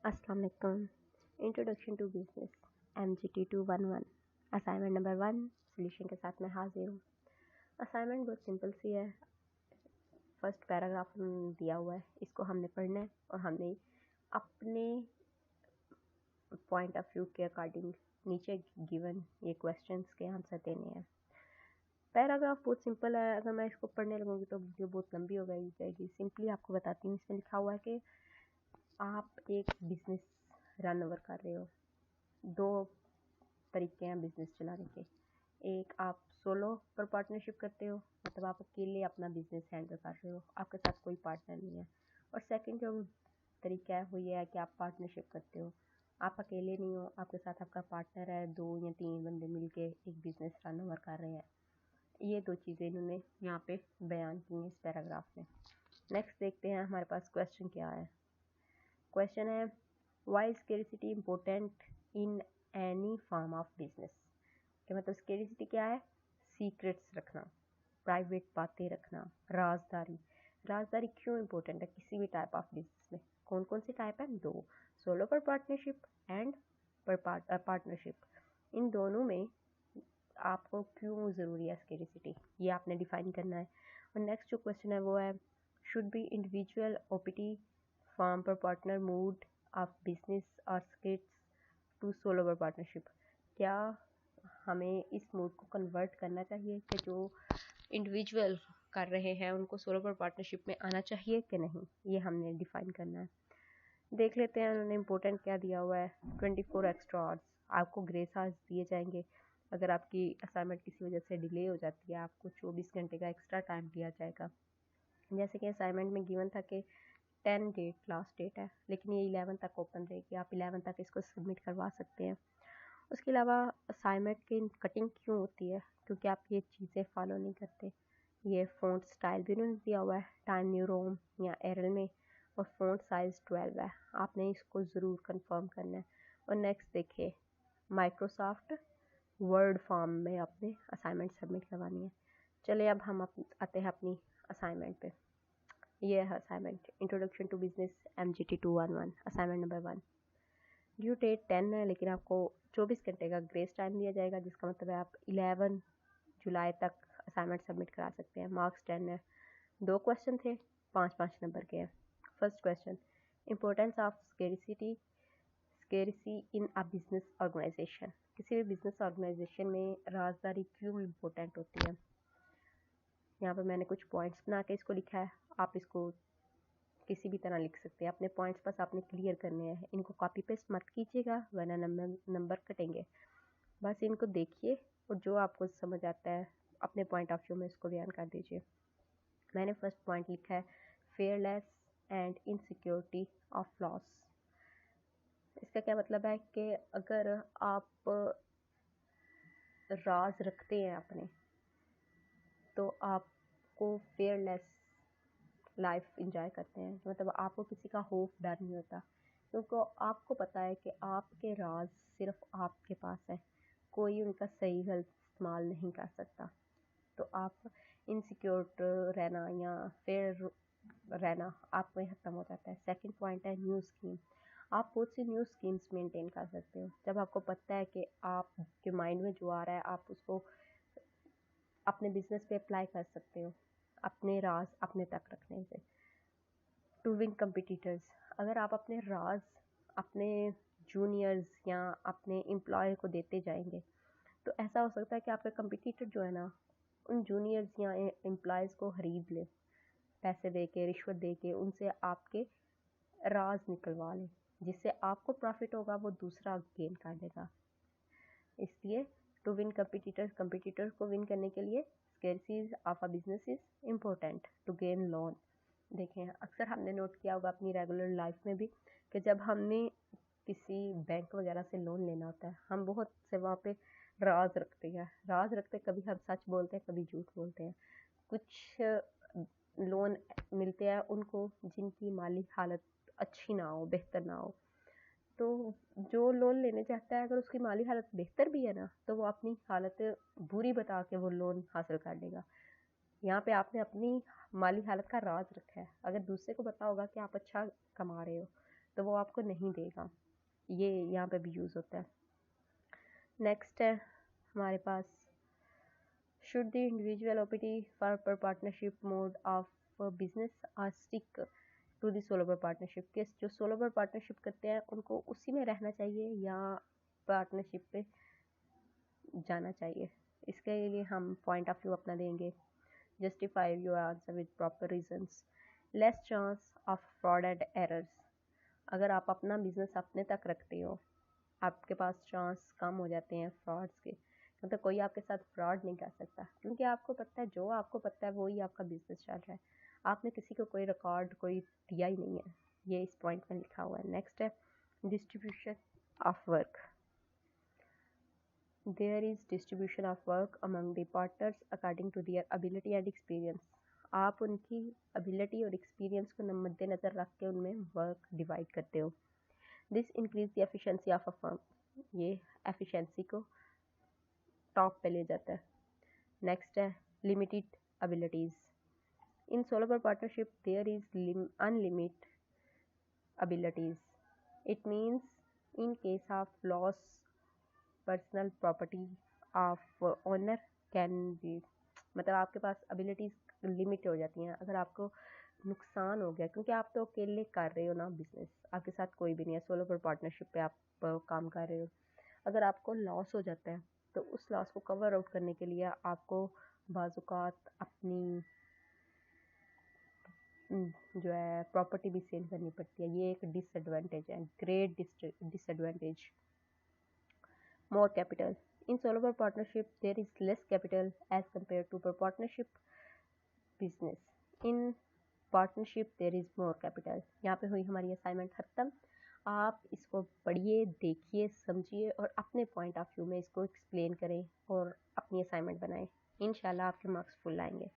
अस्सलाम वालेकुम। Introduction to business MGT 211 assignment number 1 solution के साथ मैं हाजिर हूँ। असाइनमेंट बहुत सिंपल सी है। फर्स्ट पैराग्राफ दिया हुआ है, इसको हमने पढ़ना है और हमने अपने पॉइंट ऑफ व्यू के अकॉर्डिंग नीचे गिवन ये क्वेश्चंस के आंसर देने हैं। पैराग्राफ बहुत सिंपल है, अगर मैं इसको पढ़ने लगूँगी तो वीडियो बहुत लंबी हो जाएगी। सिंपली आपको बताती हूँ। इसमें लिखा हुआ है कि आप एक बिजनेस रन ओवर कर रहे हो। दो तरीके हैं बिजनेस चलाने के। एक, आप सोलो पर पार्टनरशिप करते हो, मतलब आप अकेले अपना बिजनेस हैंडल कर रहे हो, आपके साथ कोई पार्टनर नहीं है। और सेकंड जो तरीका है वो ये है कि आप पार्टनरशिप करते हो, आप अकेले नहीं हो, आपके साथ आपका पार्टनर है, 2 या 3 बंदे मिलके एक बिजनेस रन ओवर कर रहे हैं। ये दो चीज़ें इन्होंने यहाँ पे बयान की हैं इस पैराग्राफ में। नेक्स्ट देखते हैं हमारे पास क्वेश्चन क्या है। क्वेश्चन है, why scarcity important in any form of business. कि मतलब स्केरिसिटी क्या है? सीक्रेट्स रखना, प्राइवेट बातें रखना, राजदारी। राजदारी क्यों इम्पोर्टेंट है किसी भी टाइप ऑफ बिजनेस में? कौन कौन से टाइप है? 2, सोलो पर पार्टनरशिप एंड पर पार्टनरशिप। इन दोनों में आपको क्यों ज़रूरी है स्केरिसिटी, ये आपने डिफाइन करना है। और नेक्स्ट जो क्वेश्चन है वो है, should be individual OPT form पर पार्टनर मूड ऑफ बिजनेस और स्किट्स टू सोलो पर पार्टनरशिप। क्या हमें इस मूड को कन्वर्ट करना चाहिए कि जो इंडिविजुअल कर रहे हैं उनको सोलो पर पार्टनरशिप में आना चाहिए कि नहीं, ये हमने डिफाइन करना है। देख लेते हैं उन्होंने इम्पोर्टेंट क्या दिया हुआ है। 24 एक्स्ट्रा आवर्स, आपको ग्रेस आवर्स दिए जाएंगे। अगर आपकी असाइनमेंट किसी वजह से डिले हो जाती है, आपको 24 घंटे का एक्स्ट्रा टाइम दिया जाएगा। जैसे कि असाइनमेंट में गिवन था कि 10 डेट लास्ट डेट है, लेकिन ये 11 तक ओपन रहेगी, आप 11 तक इसको सबमिट करवा सकते हैं। उसके अलावा असाइनमेंट की कटिंग क्यों होती है? क्योंकि आप ये चीज़ें फॉलो नहीं करते। ये फ़ॉन्ट स्टाइल भी उन्होंने दिया हुआ है टाइम न्यू रोम या एरल में, और फ़ॉन्ट साइज़ 12 है, आपने इसको ज़रूर कंफर्म करना है। और नेक्स्ट देखिए, माइक्रोसॉफ्ट वर्ड फॉर्म में अपने असाइनमेंट सबमिट करवानी है। चलिए अब हम आते हैं अपनी असाइनमेंट पे। ये है assignment, introduction to business MGT 211 assignment number 1। Due date 10 है, लेकिन आपको 24 घंटे का ग्रेस टाइम दिया जाएगा, जिसका मतलब है आप 11 जुलाई तक असाइनमेंट सबमिट करा सकते हैं। मार्क्स 10 है। 2 क्वेश्चन थे, 5-5 नंबर के हैं। First question, importance of scarcity in a business organisation. किसी भी बिजनेस ऑर्गेनाइजेशन में राजदारी क्यों इम्पोर्टेंट होती है? यहाँ पर मैंने कुछ पॉइंट्स बना के इसको लिखा है, आप इसको किसी भी तरह लिख सकते हैं। अपने पॉइंट्स बस आपने क्लियर करने हैं, इनको कॉपी पेस्ट मत कीजिएगा वरना नंबर कटेंगे। बस इनको देखिए और जो आपको समझ आता है अपने पॉइंट ऑफ व्यू में इसको बयान कर दीजिए। मैंने फर्स्ट पॉइंट लिखा है, fearless and insecurity of loss. इसका क्या मतलब है कि अगर आप राज रखते हैं अपने, तो आपको फेयरलेस लाइफ इंजॉय करते हैं, मतलब आपको किसी का खौफ डर नहीं होता, क्योंकि आपको पता है कि आपके राज सिर्फ आपके पास है, कोई उनका सही गलत इस्तेमाल नहीं कर सकता। तो आप इनसिक्योर रहना या फेयर रहना आप में ख़त्म हो जाता है। सेकंड पॉइंट है न्यू स्कीम। आप बहुत सी न्यू स्कीम्स मेंटेन कर सकते हो जब आपको पता है कि आपके माइंड में जो आ रहा है आप उसको अपने बिजनेस पे अप्लाई कर सकते हो, अपने राज अपने तक रखने से। टू विन कंपिटिटर्स, अगर आप अपने राज अपने जूनियर्स या अपने एम्प्लॉय को देते जाएंगे तो ऐसा हो सकता है कि आपके कंपिटिटर जो है ना, उन जूनियर्स या एम्प्लॉयज़ को खरीद ले, पैसे दे के, रिश्वत दे के उनसे आपके राज निकलवा ले, जिससे आपको प्रॉफिट होगा, वो दूसरा गेन कर लेगा। इसलिए टू विन कंपिटिटर्स को विन करने के लिए scarcities of a business is important to gain loan. देखें, अक्सर हमने नोट किया होगा अपनी रेगुलर लाइफ में भी कि जब हमने किसी बैंक वगैरह से लोन लेना होता है, हम बहुत से वहाँ पे राज रखते कभी हम सच बोलते हैं, कभी झूठ बोलते हैं। कुछ लोन मिलते हैं उनको जिनकी माली हालत अच्छी ना हो, बेहतर ना हो, तो जो लोन लेने चाहता है अगर उसकी माली हालत बेहतर भी है ना, तो वो अपनी हालत बुरी बता के वो लोन हासिल कर लेगा। यहाँ पे आपने अपनी माली हालत का राज रखा है। अगर दूसरे को पता होगा कि आप अच्छा कमा रहे हो तो वो आपको नहीं देगा। ये यहाँ पे भी यूज़ होता है। नेक्स्ट है हमारे पास, should the individual opt for पर पार्टनरशिप मोड ऑफ बिजनेस और स्टिक टू दी सोलो पर पार्टनरशिप के, जो सोलो पर पार्टनरशिप करते हैं उनको उसी में रहना चाहिए या पार्टनरशिप पे जाना चाहिए। इसके लिए हम पॉइंट ऑफ व्यू अपना देंगे। Justify your answer with proper reasons. Less chance of fraud and errors. अगर आप अपना बिजनेस अपने तक रखते हो, आपके पास चांस कम हो जाते हैं फ्रॉड्स के, मतलब कोई आपके साथ फ्रॉड नहीं कर सकता, क्योंकि आपको पता है, जो आपको पता है वही आपका बिजनेस चल रहा है। आपने किसी को कोई रिकॉर्ड कोई दिया ही नहीं है, ये इस पॉइंट में लिखा हुआ है। नेक्स्ट है distribution of work. There is distribution of work among the partners according to their ability and experience. आप उनकी ability और experience को मद्देनजर रख के उनमें work divide करते हो। This increase the efficiency of a firm. ये efficiency को top पे ले जाता है। Next है limited abilities. In solo partnership there is unlimited abilities. It means in case of loss personal property of owner can be, मतलब आपके पास abilities limit हो जाती हैं। अगर आपको नुकसान हो गया, क्योंकि आप तो अकेले कर रहे हो ना बिजनेस, आपके साथ कोई भी नहीं है, सोलो पर पार्टनरशिप पे आप काम कर रहे हो, अगर आपको लॉस हो जाता है तो उस लॉस को कवर आउट करने के लिए आपको बाज़ात अपनी जो है प्रॉपर्टी भी सेल करनी पड़ती है। ये एक डिसएडवांटेज है, great disadvantage. More capital. In solo partnership, there is less capital as compared to per partnership business. In partnership, there is more capital. यहाँ पे हुई हमारी असाइनमेंट खत्म। आप इसको पढ़िए, देखिए, समझिए और अपने पॉइंट ऑफ व्यू में इसको एक्सप्लेन करें और अपनी असाइनमेंट बनाएं। इंशाल्लाह आपके मार्क्स फुल आएंगे।